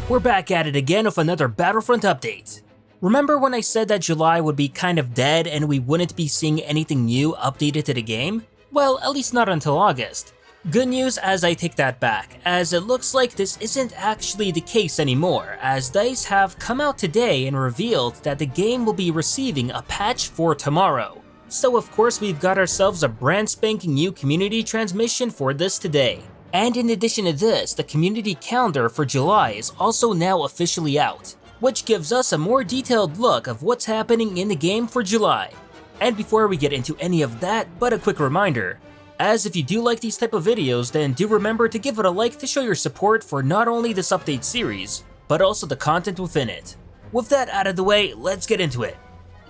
We're back at it again with another Battlefront update. Remember when I said that July would be kind of dead and we wouldn't be seeing anything new updated to the game? Well, at least not until August. Good news as I take that back, as it looks like this isn't actually the case anymore, as DICE have come out today and revealed that the game will be receiving a patch for tomorrow. So of course we've got ourselves a brand spanking new community transmission for this today. And in addition to this, the community calendar for July is also now officially out, which gives us a more detailed look of what's happening in the game for July. And before we get into any of that, but a quick reminder, as if you do like these type of videos, then do remember to give it a like to show your support for not only this update series, but also the content within it. With that out of the way, let's get into it.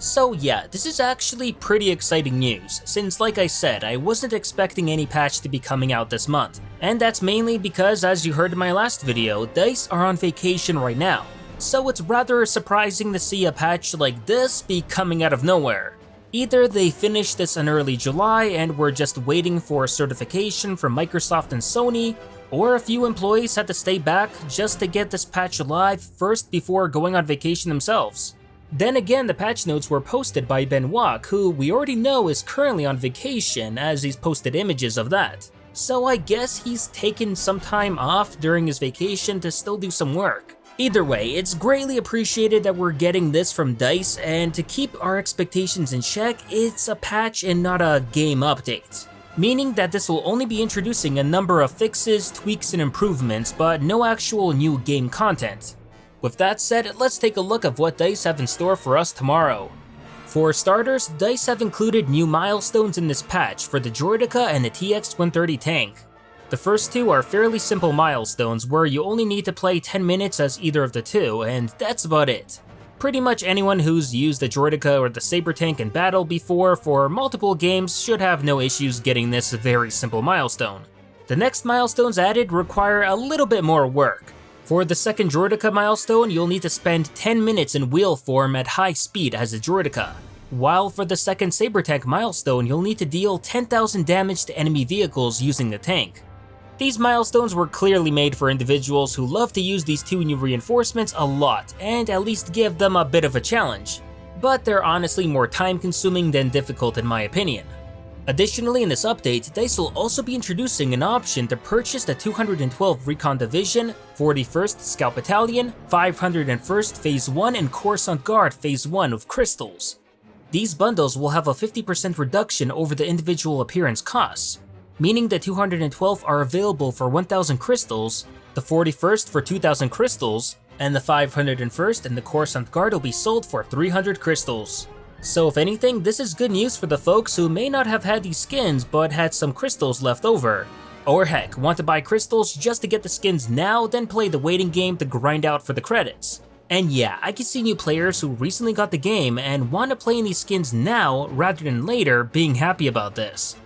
So yeah, this is actually pretty exciting news, since like I said, I wasn't expecting any patch to be coming out this month. And that's mainly because, as you heard in my last video, DICE are on vacation right now. So it's rather surprising to see a patch like this be coming out of nowhere. Either they finished this in early July and were just waiting for certification from Microsoft and Sony, or a few employees had to stay back just to get this patch live first before going on vacation themselves. Then again, the patch notes were posted by Benoit, who we already know is currently on vacation, as he's posted images of that. So I guess he's taken some time off during his vacation to still do some work. Either way, it's greatly appreciated that we're getting this from DICE, and to keep our expectations in check, it's a patch and not a game update. Meaning that this will only be introducing a number of fixes, tweaks, and improvements, but no actual new game content. With that said, let's take a look at what DICE have in store for us tomorrow. For starters, DICE have included new milestones in this patch for the Droideka and the TX-130 tank. The first two are fairly simple milestones where you only need to play 10 minutes as either of the two, and that's about it. Pretty much anyone who's used the Droideka or the Saber tank in battle before for multiple games should have no issues getting this very simple milestone. The next milestones added require a little bit more work. For the second Droideka milestone, you'll need to spend 10 minutes in wheel form at high speed as a Droideka. While for the second Saber tank milestone, you'll need to deal 10,000 damage to enemy vehicles using the tank. These milestones were clearly made for individuals who love to use these two new reinforcements a lot, and at least give them a bit of a challenge. But they're honestly more time consuming than difficult in my opinion. Additionally, in this update, DICE will also be introducing an option to purchase the 212 Recon Division, 41st Scout Battalion, 501st Phase 1 and Coruscant Guard Phase 1 with crystals. These bundles will have a 50% reduction over the individual appearance costs, meaning the 212 are available for 1,000 crystals, the 41st for 2,000 crystals, and the 501st and the Coruscant Guard will be sold for 300 crystals. So if anything, this is good news for the folks who may not have had these skins but had some crystals left over. Or heck, want to buy crystals just to get the skins now, then play the waiting game to grind out for the credits. And yeah, I can see new players who recently got the game and want to play in these skins now rather than later being happy about this.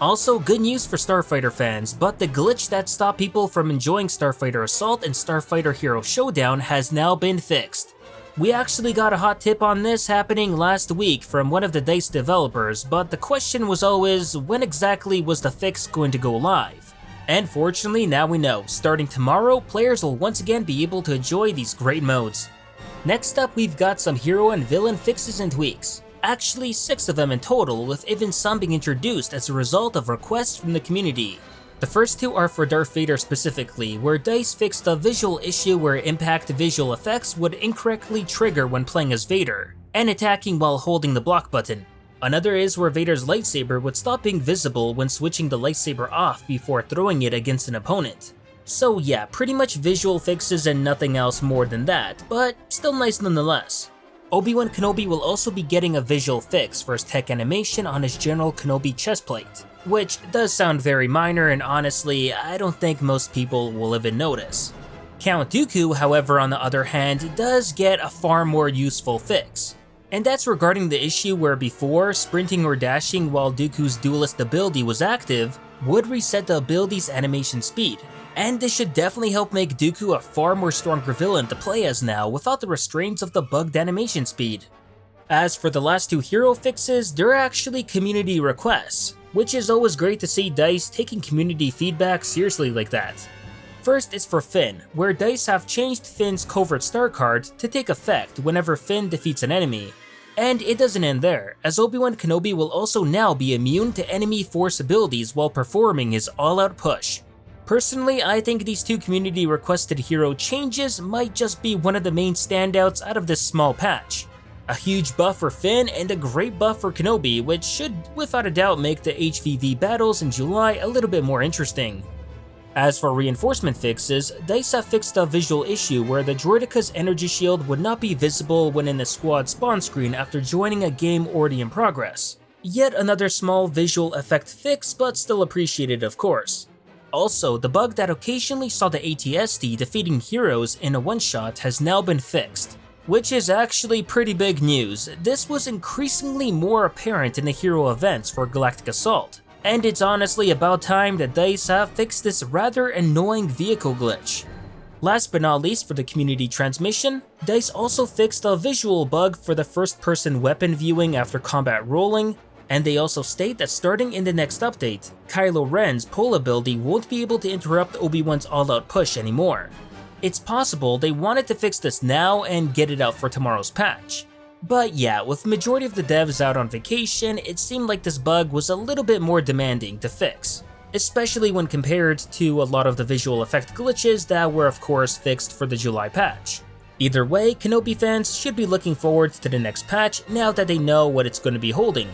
Also, good news for Starfighter fans, but the glitch that stopped people from enjoying Starfighter Assault and Starfighter Hero Showdown has now been fixed. We actually got a hot tip on this happening last week from one of the DICE developers, but the question was always, when exactly was the fix going to go live? And fortunately, now we know, starting tomorrow, players will once again be able to enjoy these great modes. Next up, we've got some hero and villain fixes and tweaks. Actually, 6 of them in total, with even some being introduced as a result of requests from the community. The first two are for Darth Vader specifically, where DICE fixed a visual issue where impact visual effects would incorrectly trigger when playing as Vader, and attacking while holding the block button. Another is where Vader's lightsaber would stop being visible when switching the lightsaber off before throwing it against an opponent. So yeah, pretty much visual fixes and nothing else more than that, but still nice nonetheless. Obi-Wan Kenobi will also be getting a visual fix for his tech animation on his General Kenobi chestplate, which does sound very minor and honestly, I don't think most people will even notice. Count Dooku, however, on the other hand, does get a far more useful fix. And that's regarding the issue where before, sprinting or dashing while Dooku's duelist ability was active would reset the ability's animation speed. And this should definitely help make Dooku a far more stronger villain to play as now without the restraints of the bugged animation speed. As for the last two hero fixes, they're actually community requests, which is always great to see DICE taking community feedback seriously like that. First is for Finn, where DICE have changed Finn's Covert Star card to take effect whenever Finn defeats an enemy. And it doesn't end there, as Obi-Wan Kenobi will also now be immune to enemy force abilities while performing his all-out push. Personally, I think these two community requested hero changes might just be one of the main standouts out of this small patch. A huge buff for Finn and a great buff for Kenobi, which should without a doubt make the HVV battles in July a little bit more interesting. As for reinforcement fixes, DICE have fixed a visual issue where the droideca's energy shield would not be visible when in the squad spawn screen after joining a game already in progress. Yet another small visual effect fix, but still appreciated of course. Also, the bug that occasionally saw the AT-ST defeating heroes in a one-shot has now been fixed, which is actually pretty big news. This was increasingly more apparent in the hero events for Galactic Assault. And it's honestly about time that DICE have fixed this rather annoying vehicle glitch. Last but not least for the community transmission, DICE also fixed a visual bug for the first-person weapon viewing after combat rolling, and they also state that starting in the next update, Kylo Ren's pull ability won't be able to interrupt Obi-Wan's all-out push anymore. It's possible they wanted to fix this now and get it out for tomorrow's patch. But yeah, with the majority of the devs out on vacation, it seemed like this bug was a little bit more demanding to fix, especially when compared to a lot of the visual effect glitches that were of course fixed for the July patch. Either way, Kenobi fans should be looking forward to the next patch now that they know what it's going to be holding.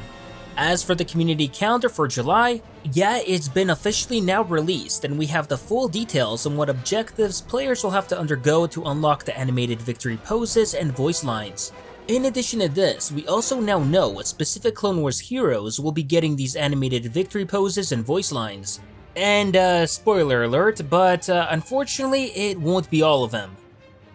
As for the community calendar for July, yeah, it's been officially now released and we have the full details on what objectives players will have to undergo to unlock the animated victory poses and voice lines. In addition to this, we also now know what specific Clone Wars heroes will be getting these animated victory poses and voice lines. And spoiler alert, but unfortunately it won't be all of them.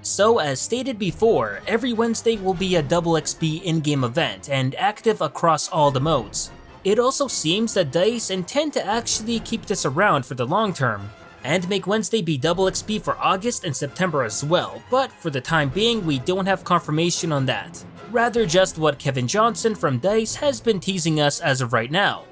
So as stated before, every Wednesday will be a double XP in-game event and active across all the modes. It also seems that DICE intend to actually keep this around for the long term, and make Wednesday be double XP for August and September as well, but for the time being we don't have confirmation on that. Rather just what Kevin Johnson from DICE has been teasing us as of right now.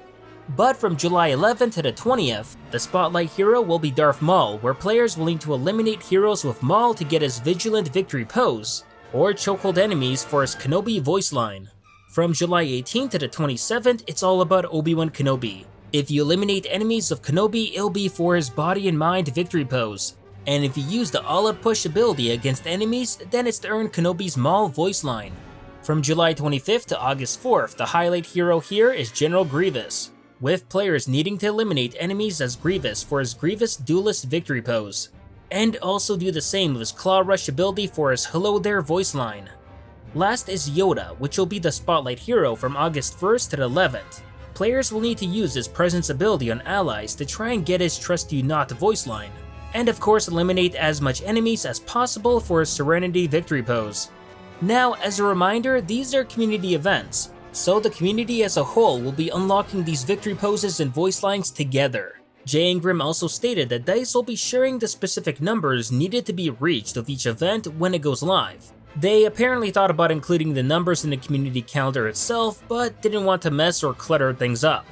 But from July 11th to the 20th, the Spotlight hero will be Darth Maul, where players will need to eliminate heroes with Maul to get his Vigilant Victory pose, or chokehold enemies for his Kenobi voice line. From July 18th to the 27th, it's all about Obi-Wan Kenobi. If you eliminate enemies of Kenobi, it'll be for his Body and Mind victory pose. And if you use the all-out push ability against enemies, then it's to earn Kenobi's Maul voice line. From July 25th to August 4th, the highlight hero here is General Grievous, with players needing to eliminate enemies as Grievous for his Grievous Duelist victory pose. And also do the same with his Claw Rush ability for his Hello There voice line. Last is Yoda, which will be the Spotlight hero from August 1st to the 11th. Players will need to use his presence ability on allies to try and get his Trust You Not voice line, and of course eliminate as much enemies as possible for his Serenity victory pose. Now, as a reminder, these are community events, so the community as a whole will be unlocking these victory poses and voice lines together. Jay Ingram also stated that DICE will be sharing the specific numbers needed to be reached of each event when it goes live. They apparently thought about including the numbers in the community calendar itself, but didn't want to mess or clutter things up.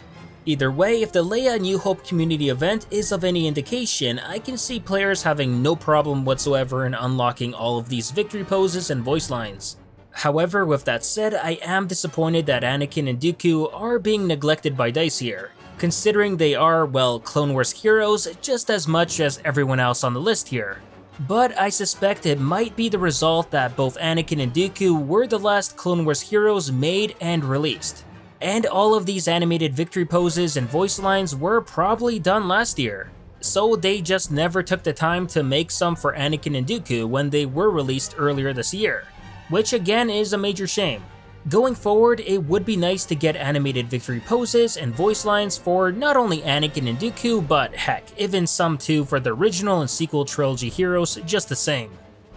Either way, if the Leia New Hope community event is of any indication, I can see players having no problem whatsoever in unlocking all of these victory poses and voice lines. However, with that said, I am disappointed that Anakin and Dooku are being neglected by DICE here, considering they are, well, Clone Wars heroes just as much as everyone else on the list here. But I suspect it might be the result that both Anakin and Dooku were the last Clone Wars heroes made and released. And all of these animated victory poses and voice lines were probably done last year, so they just never took the time to make some for Anakin and Dooku when they were released earlier this year, which again is a major shame. Going forward, it would be nice to get animated victory poses and voice lines for not only Anakin and Dooku, but heck, even some too for the original and sequel trilogy heroes just the same.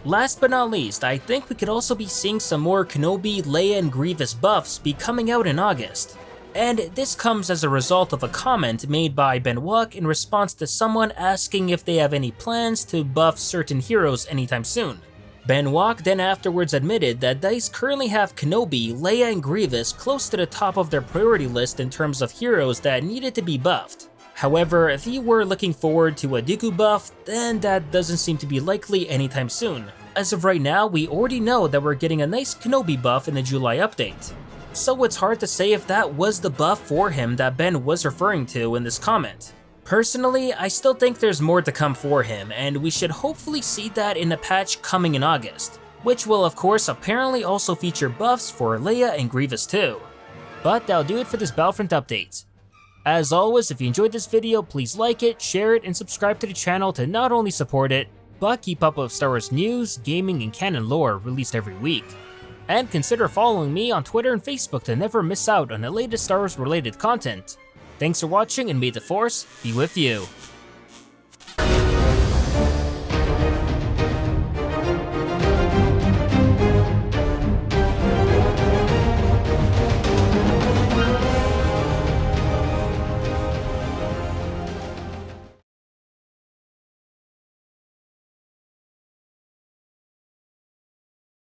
Last but not least, I think we could also be seeing some more Kenobi, Leia, and Grievous buffs be coming out in August. And this comes as a result of a comment made by Benoit in response to someone asking if they have any plans to buff certain heroes anytime soon. Benoit then afterwards admitted that DICE currently have Kenobi, Leia, and Grievous close to the top of their priority list in terms of heroes that needed to be buffed. However, if you were looking forward to a Dooku buff, then that doesn't seem to be likely anytime soon. As of right now, we already know that we're getting a nice Kenobi buff in the July update. So it's hard to say if that was the buff for him that Ben was referring to in this comment. Personally, I still think there's more to come for him, and we should hopefully see that in a patch coming in August, which will of course apparently also feature buffs for Leia and Grievous too. But that'll do it for this Battlefront update. As always, if you enjoyed this video, please like it, share it, and subscribe to the channel to not only support it, but keep up with Star Wars news, gaming, and canon lore released every week. And consider following me on Twitter and Facebook to never miss out on the latest Star Wars related content. Thanks for watching, and may the Force be with you.